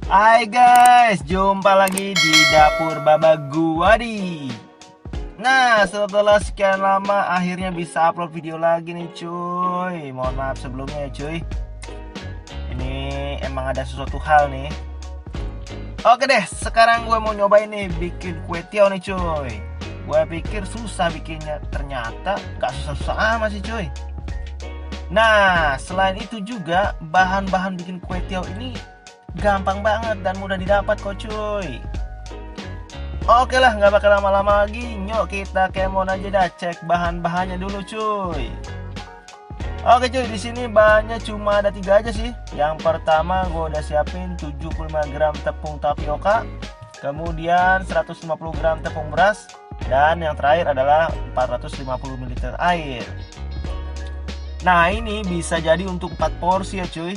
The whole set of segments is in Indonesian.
Hai guys, jumpa lagi di dapur Baba Guadi. Nah, setelah sekian lama akhirnya bisa upload video lagi nih cuy. Mohon maaf sebelumnya ya cuy. Ini emang ada sesuatu hal nih. Oke deh, sekarang gue mau nyobain nih bikin kue tiaw nih cuy. Gue pikir susah bikinnya, ternyata gak susah-susah amat sih cuy. Nah, selain itu juga bahan-bahan bikin kue tiaw ini gampang banget dan mudah didapat kok cuy. Oke lah, nggak bakal lama-lama lagi. Yuk kita kemon aja dah, cek bahan-bahannya dulu cuy. Oke cuy, di sini bahannya cuma ada 3 aja sih. Yang pertama gue udah siapin 75 gram tepung tapioka, kemudian 150 gram tepung beras, dan yang terakhir adalah 450 ml air. Nah ini bisa jadi untuk 4 porsi ya cuy.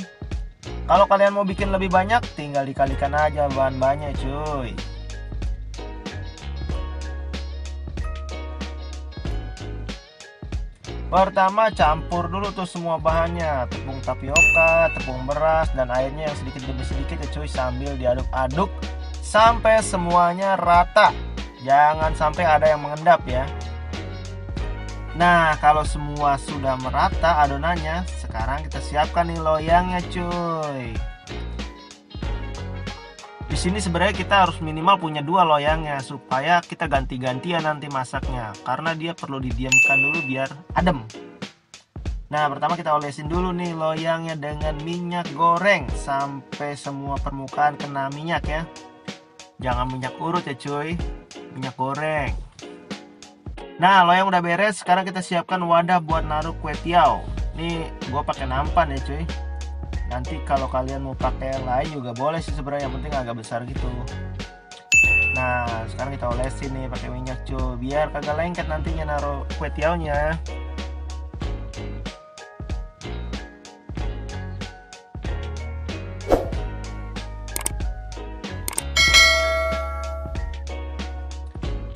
Kalau kalian mau bikin lebih banyak, tinggal dikalikan aja bahan-bahannya cuy. Pertama campur dulu tuh semua bahannya, tepung tapioka, tepung beras, dan airnya yang sedikit demi sedikit ya cuy, sambil diaduk-aduk sampai semuanya rata. Jangan sampai ada yang mengendap ya. Nah, kalau semua sudah merata adonannya, sekarang kita siapkan nih loyangnya cuy. Di sini sebenarnya kita harus minimal punya 2 loyangnya supaya kita ganti-gantian nanti masaknya, karena dia perlu didiamkan dulu biar adem. Nah, pertama kita olesin dulu nih loyangnya dengan minyak goreng sampai semua permukaan kena minyak ya. Jangan minyak urut ya cuy, minyak goreng. Nah, loyang udah beres, sekarang kita siapkan wadah buat naruh kue tiaw. Nih, gue pakai nampan ya cuy. Nanti kalau kalian mau pakai yang lain juga boleh sih sebenarnya, yang penting agak besar gitu. Nah, sekarang kita olesin nih pakai minyak cuy, biar kagak lengket nantinya naruh kue tiawnya.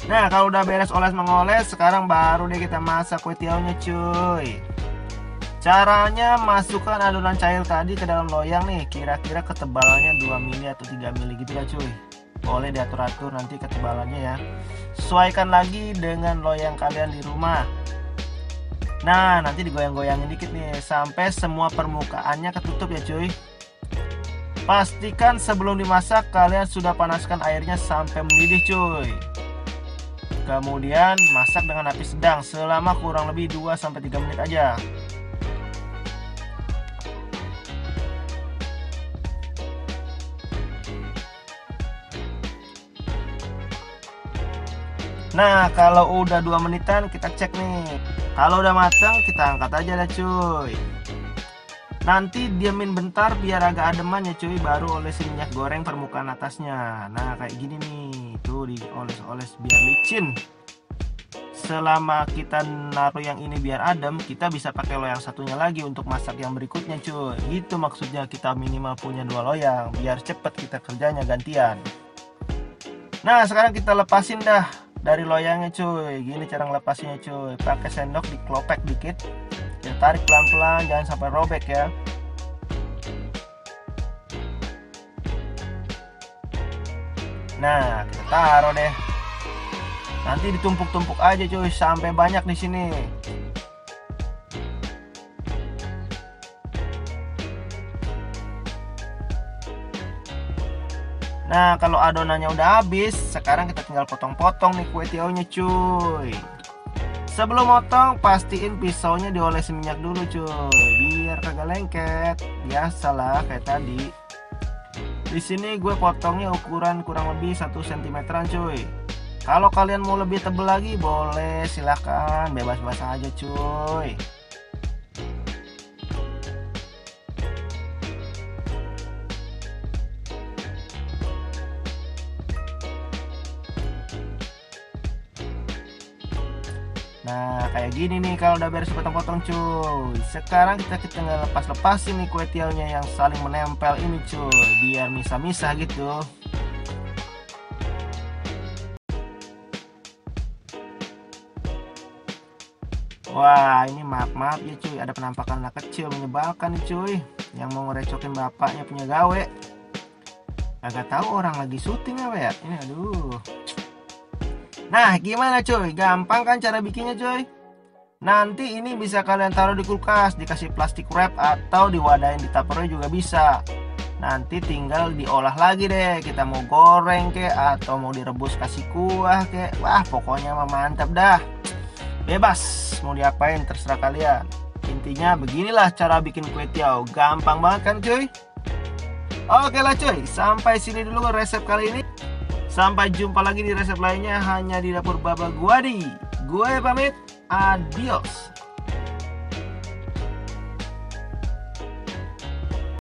Nah, kalau udah beres oles mengoles, sekarang baru deh kita masak kue tiawnya cuy. Caranya masukkan adonan cair tadi ke dalam loyang nih, kira-kira ketebalannya 2 mili atau 3 mili gitu lah cuy. Boleh diatur-atur nanti ketebalannya ya. Sesuaikan lagi dengan loyang kalian di rumah. Nah, nanti digoyang-goyangin dikit nih sampai semua permukaannya ketutup ya cuy. Pastikan sebelum dimasak kalian sudah panaskan airnya sampai mendidih cuy. Kemudian masak dengan api sedang selama kurang lebih 2-3 menit aja. Nah, kalau udah 2 menitan kita cek nih. Kalau udah matang kita angkat aja dah cuy. Nanti diamin bentar biar agak ademan ya cuy, baru olesin minyak goreng permukaan atasnya. Nah, kayak gini nih. Tuh dioles-oles biar licin. Selama kita naruh yang ini biar adem, kita bisa pakai loyang satunya lagi untuk masak yang berikutnya cuy. Itu maksudnya kita minimal punya 2 loyang biar cepet kita kerjanya gantian. Nah, sekarang kita lepasin dah dari loyangnya cuy. Gini cara ngelepasinnya cuy, pakai sendok dikelopek dikit, kita tarik pelan-pelan, jangan sampai robek ya. Nah, kita taruh deh. Nanti ditumpuk-tumpuk aja cuy sampai banyak di sini. Nah, kalau adonannya udah habis, sekarang kita tinggal potong-potong nih kue tiawnya cuy. Sebelum motong, pastiin pisaunya diolesin minyak dulu cuy, biar kagak lengket. Biasalah kayak tadi. Di sini gue potongnya ukuran kurang lebih 1 cm cuy. Kalau kalian mau lebih tebel lagi boleh, silahkan, bebas-bebas aja cuy. Nah, kayak gini nih kalau udah beres potong-potong cuy. Sekarang kita tinggal lepas-lepasin nih kue tiawnya yang saling menempel ini cuy, biar misah-misah gitu. Wah, ini maaf-maaf ya cuy, ada penampakan anak kecil menyebalkan nih cuy, yang mau ngerecokin bapaknya punya gawe. Agak tahu orang lagi syuting apa ya ini, aduh. Nah gimana coy, gampang kan cara bikinnya coy. Nanti ini bisa kalian taruh di kulkas, dikasih plastik wrap, atau diwadahin di tupperware juga bisa. Nanti tinggal diolah lagi deh, kita mau goreng kek atau mau direbus kasih kuah kek. Wah pokoknya mah mantap dah. Bebas mau diapain terserah kalian. Intinya beginilah cara bikin kue tiaw, gampang banget kan cuy. Oke lah cuy, sampai sini dulu resep kali ini. Sampai jumpa lagi di resep lainnya hanya di dapur Baba Guadi. Gue pamit, adios.